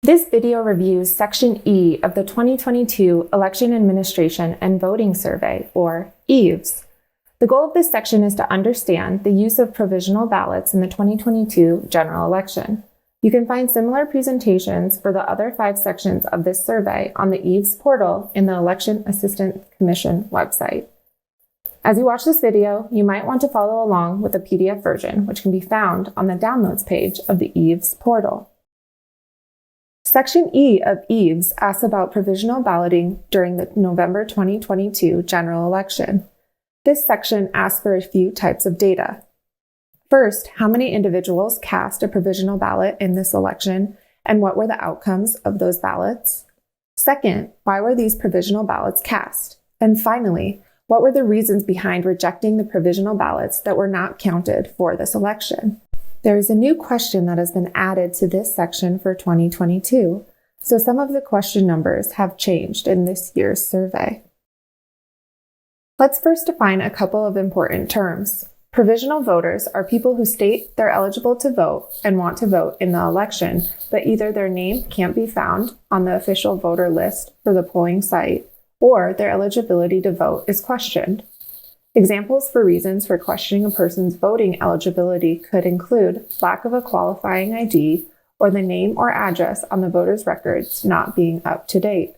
This video reviews Section E of the 2022 Election Administration and Voting Survey, or EAVS. The goal of this section is to understand the use of provisional ballots in the 2022 general election. You can find similar presentations for the other 5 sections of this survey on the EAVS portal in the Election Assistance Commission website. As you watch this video, you might want to follow along with the PDF version, which can be found on the Downloads page of the EAVS portal. Section E of EAVS asks about provisional balloting during the November 2022 general election. This section asks for a few types of data. First, how many individuals cast a provisional ballot in this election, and what were the outcomes of those ballots? Second, why were these provisional ballots cast? And finally, what were the reasons behind rejecting the provisional ballots that were not counted for this election? There is a new question that has been added to this section for 2022, so some of the question numbers have changed in this year's survey. Let's first define a couple of important terms. Provisional voters are people who state they're eligible to vote and want to vote in the election, but either their name can't be found on the official voter list for the polling site, or their eligibility to vote is questioned. Examples for reasons for questioning a person's voting eligibility could include lack of a qualifying ID or the name or address on the voter's records not being up to date.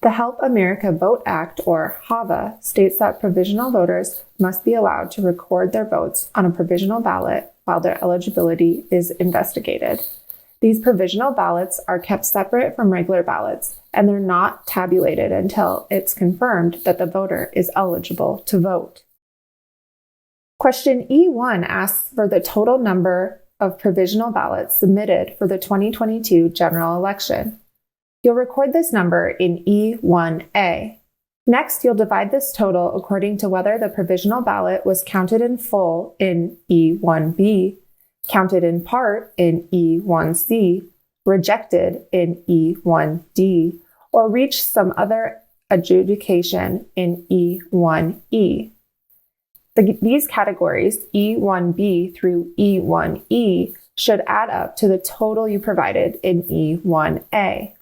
The Help America Vote Act, or HAVA, states that provisional voters must be allowed to record their votes on a provisional ballot while their eligibility is investigated. These provisional ballots are kept separate from regular ballots, and they're not tabulated until it's confirmed that the voter is eligible to vote. Question E1 asks for the total number of provisional ballots submitted for the 2022 general election. You'll record this number in E1A. Next, you'll divide this total according to whether the provisional ballot was counted in full in E1B, counted in part in E1C, rejected in E1D, or reached some other adjudication in E1E. These categories, E1B through E1E, should add up to the total you provided in E1A.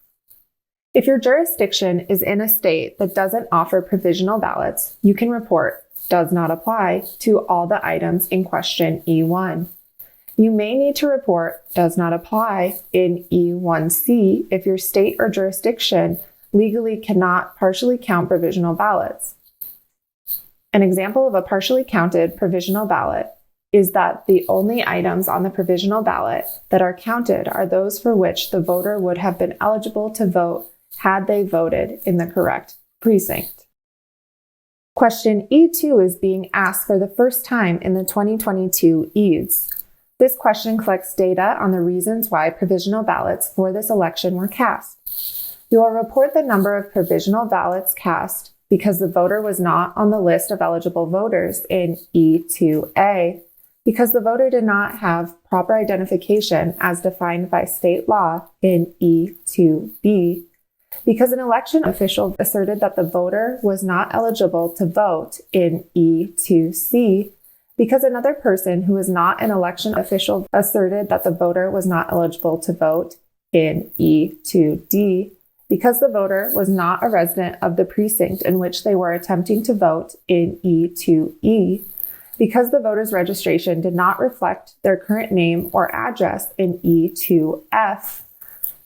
If your jurisdiction is in a state that doesn't offer provisional ballots, you can report "does not apply" to all the items in question E1. You may need to report "does not apply" in E1C if your state or jurisdiction legally cannot partially count provisional ballots. An example of a partially counted provisional ballot is that the only items on the provisional ballot that are counted are those for which the voter would have been eligible to vote had they voted in the correct precinct. Question E2 is being asked for the first time in the 2022 EAVS. This question collects data on the reasons why provisional ballots for this election were cast. You will report the number of provisional ballots cast because the voter was not on the list of eligible voters in E2A, because the voter did not have proper identification as defined by state law in E2B, because an election official asserted that the voter was not eligible to vote in E2C, because another person who is not an election official asserted that the voter was not eligible to vote in E2D, because the voter was not a resident of the precinct in which they were attempting to vote in E2E, because the voter's registration did not reflect their current name or address in E2F,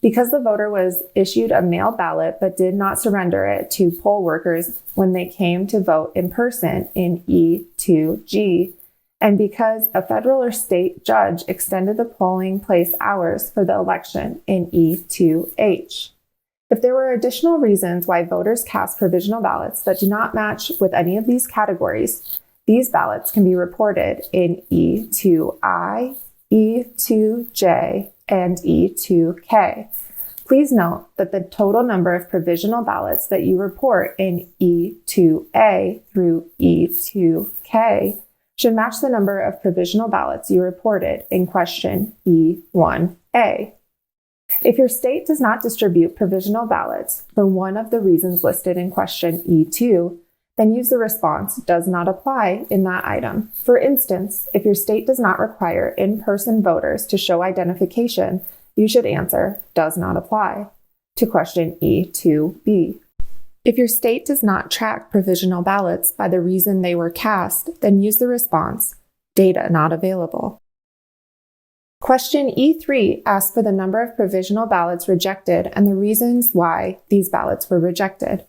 because the voter was issued a mail ballot but did not surrender it to poll workers when they came to vote in person in E2G, and because a federal or state judge extended the polling place hours for the election in E2H. If there were additional reasons why voters cast provisional ballots that do not match with any of these categories, these ballots can be reported in E2I, E2J, and E2K. Please note that the total number of provisional ballots that you report in E2A through E2K should match the number of provisional ballots you reported in question E1A. If your state does not distribute provisional ballots for one of the reasons listed in question E2, then use the response "does not apply" in that item. For instance, if your state does not require in-person voters to show identification, you should answer does not apply to question E2B. If your state does not track provisional ballots by the reason they were cast, then use the response, data not available. Question E3 asks for the number of provisional ballots rejected and the reasons why these ballots were rejected.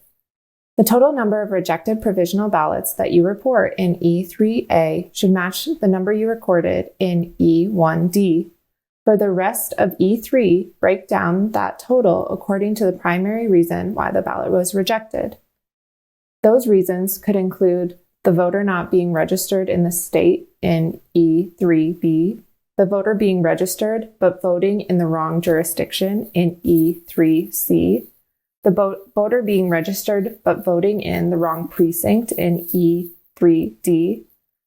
The total number of rejected provisional ballots that you report in E3A should match the number you recorded in E1D. For the rest of E3, break down that total according to the primary reason why the ballot was rejected. Those reasons could include the voter not being registered in the state in E3B, the voter being registered but voting in the wrong jurisdiction in E3C, the voter being registered but voting in the wrong precinct in E3D,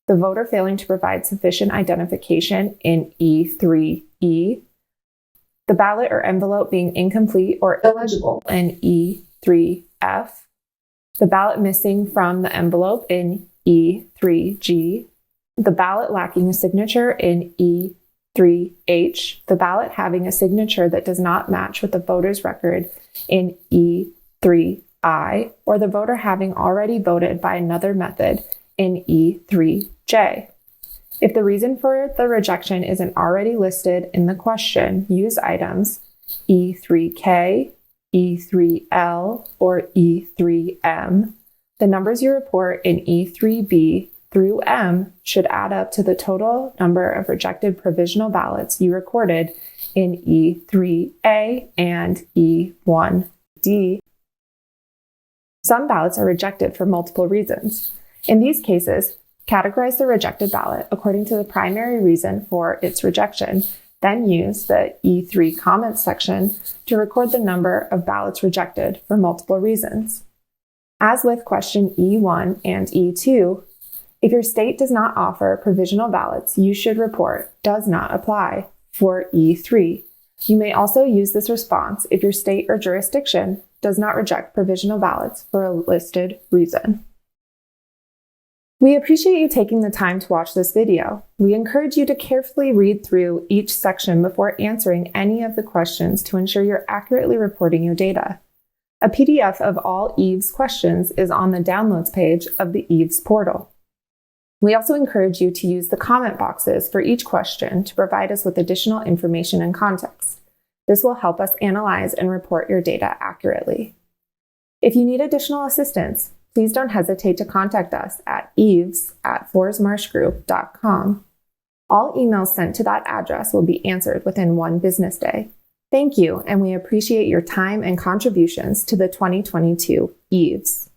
the voter failing to provide sufficient identification in E3E, the ballot or envelope being incomplete or illegible in E3F, the ballot missing from the envelope in E3G, the ballot lacking a signature in E3H, the ballot having a signature that does not match with the voter's record in E3I, or the voter having already voted by another method in E3J. If the reason for the rejection isn't already listed in the question, use items E3K, E3L, or E3M. The numbers you report in E3B through M should add up to the total number of rejected provisional ballots you recorded in E3A and E1D. Some ballots are rejected for multiple reasons. In these cases, categorize the rejected ballot according to the primary reason for its rejection, then use the E3 comments section to record the number of ballots rejected for multiple reasons. As with question E1 and E2, if your state does not offer provisional ballots, you should report does not apply for E3. You may also use this response if your state or jurisdiction does not reject provisional ballots for a listed reason. We appreciate you taking the time to watch this video. We encourage you to carefully read through each section before answering any of the questions to ensure you're accurately reporting your data. A PDF of all EAVS questions is on the downloads page of the EAVS portal. We also encourage you to use the comment boxes for each question to provide us with additional information and context. This will help us analyze and report your data accurately. If you need additional assistance, please don't hesitate to contact us at eaves@forsmarshgroup.com. All emails sent to that address will be answered within 1 business day. Thank you, and we appreciate your time and contributions to the 2022 EAVS.